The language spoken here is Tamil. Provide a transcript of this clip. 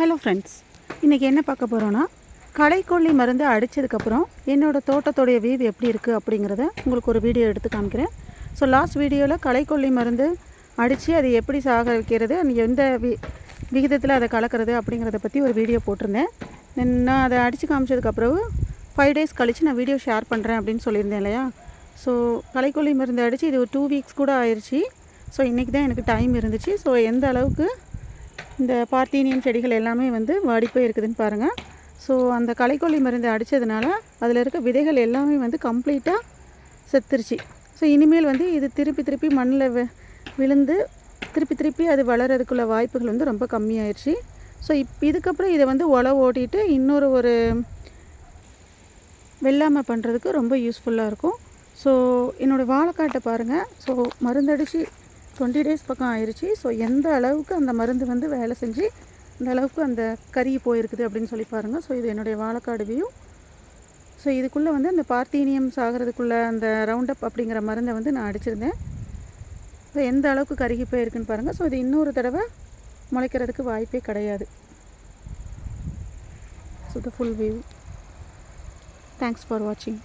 ஹலோ ஃப்ரெண்ட்ஸ், இன்றைக்கி என்ன பார்க்க போகிறோன்னா, களைக்கொல்லி மருந்து அடித்ததுக்கப்புறம் என்னோடய தோட்டத்தோடைய வியூ எப்படி இருக்குது அப்படிங்கிறத உங்களுக்கு ஒரு வீடியோ எடுத்து காமிக்கிறேன். ஸோ லாஸ்ட் வீடியோவில் களைக்கொல்லி மருந்து அடித்து அதை எப்படி சாக வைக்கிறது, எந்த விகிதத்தில் அதை கலக்கிறது அப்படிங்கிறத பற்றி ஒரு வீடியோ போட்டிருந்தேன். நான் அதை அடித்து காமிச்சதுக்கப்புறம் 5 days கழித்து நான் வீடியோ ஷேர் பண்ணுறேன் அப்படின்னு சொல்லியிருந்தேன் இல்லையா. ஸோ களைக்கொல்லி மருந்து அடித்து இது ஒரு 2 weeks கூட ஆயிடுச்சு. ஸோ இன்றைக்கி தான் எனக்கு டைம் இருந்துச்சு. ஸோ எந்த அளவுக்கு இந்த பார்த்தீனியம் செடிகள் எல்லாமே வாடி போய் இருக்குதுன்னு பாருங்கள். ஸோ அந்த களைக்கொல்லி மருந்து அடித்ததுனால அதில் இருக்க விதைகள் எல்லாமே கம்ப்ளீட்டாக செத்துருச்சு. ஸோ இனிமேல் இது திருப்பி மண்ணில் விழுந்து திருப்பி அது வளர்கிறதுக்குள்ள வாய்ப்புகள் ரொம்ப கம்மியாயிடுச்சு. ஸோ இதுக்கப்புறம் இதை உழவு ஓட்டிட்டு ஒரு வெள்ளாமை பண்ணுறதுக்கு ரொம்ப யூஸ்ஃபுல்லாக இருக்கும். ஸோ என்னோடய வாழைக்காட்டை பாருங்கள். ஸோ மருந்தடிச்சு 20 days பக்கம் ஆயிடுச்சு. ஸோ எந்த அளவுக்கு அந்த மருந்து வேலை செஞ்சு அந்த அளவுக்கு அந்த கறி போயிருக்குது அப்படின்னு சொல்லி பாருங்கள். ஸோ இது என்னுடைய வாழைக்காடு வியூ. ஸோ இதுக்குள்ளே அந்த பார்த்தீனியம் சாகிறதுக்குள்ளே அந்த ரவுண்டப் அப்படிங்கிற மருந்தை நான் அடிச்சிருந்தேன். ஸோ எந்த அளவுக்கு கருகி போயிருக்குன்னு பாருங்கள். ஸோ இது இன்னொரு தடவை முளைக்கிறதுக்கு வாய்ப்பே கிடையாது. So the full view. Thanks for வாட்சிங்.